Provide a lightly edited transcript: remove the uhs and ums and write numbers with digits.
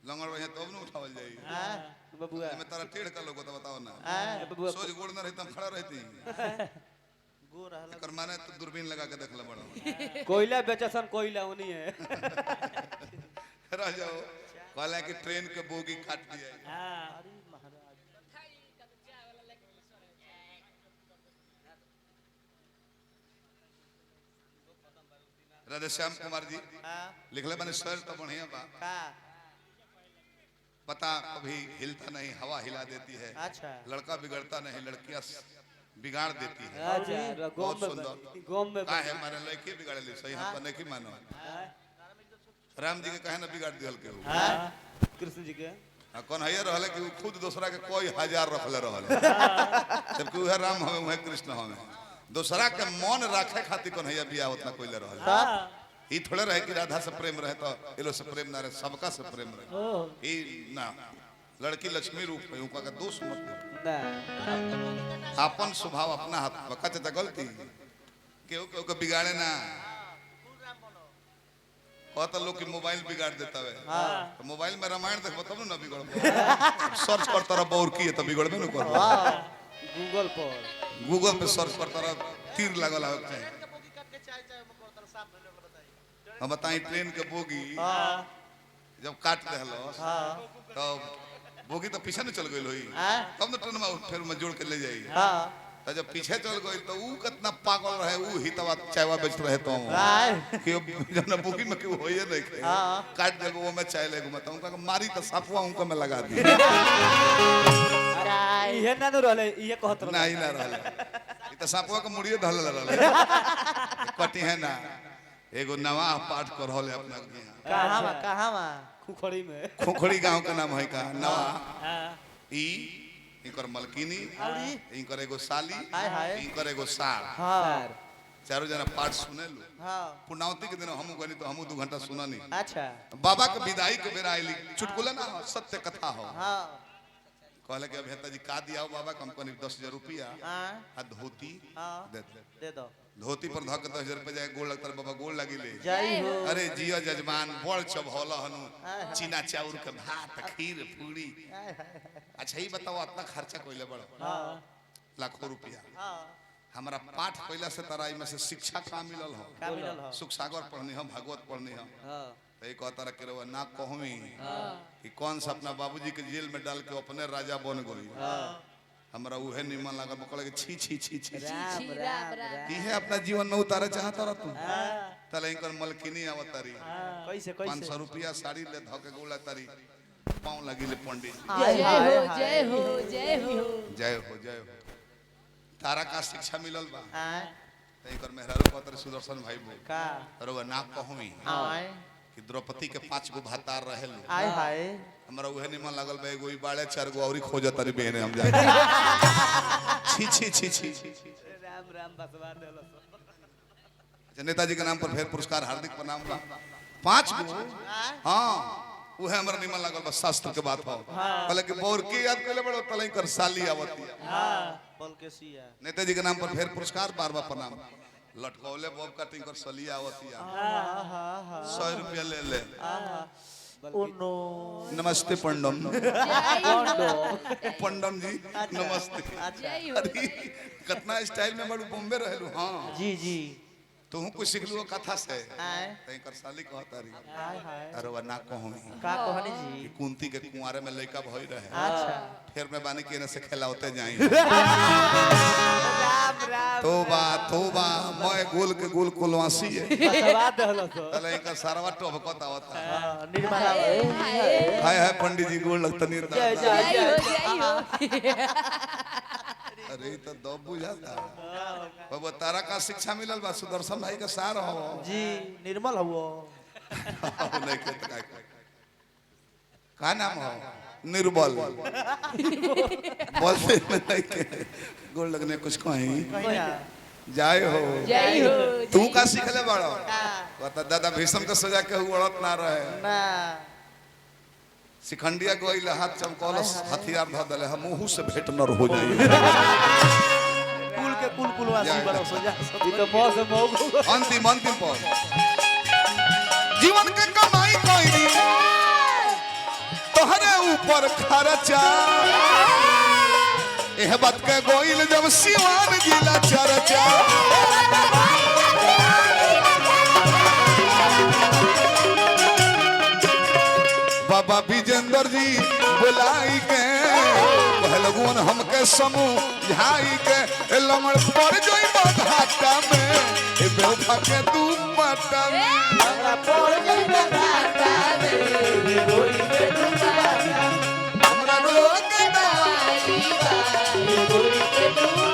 लंगड़ रहे तब न उठावल जाई बबुआ मैं तारा टेढ़ कर लोगो तो बताओ ना बबुआ सोच गोड़ न रहता खड़ा रहती गोर रहला एकर माने तो दूरबीन लगा के देखला बड़ा कोयला बेचसन कोयला उनी है रह जाओ कहला कि ट्रेन के बोगी काट दिया अरे महाराज राधेश्याम कुमार जी लिखले बने सर तो बढ़िया बा पता कभी हिलता नहीं हवा हिला देती है अच्छा लड़का बिगड़ता नहीं लड़कियां बिगाड़ देती है अच्छा बहुत सुंदर गोम में का है मारे लड़के बिगाड़ ले सही हम नहीं मानो राम जी के कहे ना बिगाड़ दियल के कृष्ण जी के कौन है रहले कि खुद दूसरा के कोई हजार रखले रहले जबकि वह राम हमें वह कृष्ण हमें दूसरा के मन रखे खातिर कौन है बिया उतना कोई ले रहले ई थोड़े रहे कि राधा से प्रेम रहे तो इलो से प्रेम ना रहे सबका से प्रेम रहे ई ना लड़की लक्ष्मी रूप है उनका का दोष मत दे अपन स्वभाव अपना हाथ बका चाचा गलती केहू केहू के बिगाड़े ना कहता लोग कि मोबाइल बिगाड़ देता है तो मोबाइल में रामायण देखबो तब ना बिगड़ सर्च करता रह बौर की तो बिगड़बे न कर गूगल पे सर्च करता रह तीर लागल है हम बताई ट्रेन के बोगी जब काट देहलो तो बोगी तो पीछे न चल गई होई तब तो ट्रेन में फिर में जोड़ के ले जाई तो जब पीछे चल गई तो ऊ कितना पागल रहे ऊ हितवा चायवा बेच रहे तो कि जब ना बोगी में क्यों होइए नहीं काट दे वो मैं चाय ले घुमाता हूं का मारी तो साफवा उनको में लगा दी अरे ये ना तो रहले ये कहत रह नहीं ना रहले ई तो साफवा के मुड़िए धल रहले कटी है ना एगो नवा पाठ कर रहले अपना कहां खुखड़ी में खुखड़ी गांव का नाम है का नवा ई इनकर मलकिनी इनकर एगो साली इनकर एगो सार चारों जना पाठ सुने लो पुण्यवती के दिन हम गनी तो हम 2 घंटा सुननी अच्छा बाबा के विदाई के बेरा आइली चुटकुला ना हो सत्य कथा हो कहले कि अभियंता जी का दिया बाबा कंपनी 10,000 रुपया आ धोती दे दो धोती पर धक 10,000 रुपया जाए गोल लगता बाबा गोल लगी ले जय हो अरे जिया जजमान बड़ चबहल हनु चीना चाउर के भात खीर पूरी अच्छा ही बताओ इतना खर्चा कोइले बड़ लाखों रुपया हमारा पाठ कोइला से तराई में से शिक्षा का मिलल हो सुख सागर पढ़नी हम भागवत पढ़नी हम तो एक तरह के रवा ना कहमी कि कौन सा अपना बाबूजी के जेल में डाल के अपने राजा बन गई हमरा उहे निमन लागल बकल के छी छी छी छी इहे अपना जीवन में उतारे चाहता रह तू तले इनकर मलकिनी आवतारी कैसे 500 रुपया साड़ी ले धके गोला तारी पांव लगी ले पंडित जय हो जय हो जय हो जय हो जय हो तारा का शिक्षा मिलल बा त इनकर मेहरारू पत्र सुदर्शन भाई बो का रवा ना कहमी कि द्रौपदी के 5 गो भातार रहेल आय हाय हमरा उहे निमन लागल बा एगो ई बाड़े 4 गो औरी खोजत तारी बहने हम जा छी छी छी छी राम राम बसवा देलो नेताजी के नाम पर फिर पुरस्कार हार्दिक प्रणाम बा 5 गो हां उहे हमरा निमन लागल बा शास्त्र के बात हो कहले कि बौर की याद कइले बड़ो तलई कर साली आवती हां बोल के सिया नेताजी के नाम पर फिर पुरस्कार बार-बार प्रणाम लटकौले बॉब कटिंग कर सलिया आवती 100 रुपया ले ले ओनो नमस्ते पंडम जय हो पंडम जी नमस्ते जय हो अरे कितना स्टाइल में बड़ू बॉम्बे रहलू हां जी जी तू कुछ सिखलू कथा से आय तैकर साली कहतारी हाय हाय अरे वा ना कहमी का कहनी जी कि कुंती के कुंवारे में लड़का भई रहे अच्छा फिर मैं बानी के से खेलावते जाई राम राम तोबा मैं गोल के गोल कुलवासी है बसवा देलो तो तले इनका सारवा टोभकत आवता निर्मला हाय हाय पंडित जी गोल लगता नहीं जय जय हो जय हो अरे तो दब बुझाता बाबा तारा का शिक्षा मिलल बा सुदर्शन भाई का सार हो जी निर्मल हो नहीं के का नाम हो निर्बल बोलते में नहीं के गोल लगने कुछ कहीं जय हो जय हो तू का सीखले बड़ो बता दादा भीष्म के सजा के उड़त ना रहे ना शिखंडिया गोइल हाथ चमकौलस हथियार ध दले हम मुंह से भेंट न हो जाई कुल के कुलवासी बरो सजा ई तो मौत से मौत अंतिम पद जीवन के कमाई कोई नहीं तोहरे ऊपर खर्चा एह बात के गोइल जब सिवान जिला चर्चा बाबा विजेंद्र जी बुलाई के कहलगुन हमके समझाई के लमड़ पर जोई घाटा में ए बेवफा के तू पटा में हमरा पड़ जइबे घाटा में गोई के दुनिया हमरा रोक दवाई बा गोरी के तू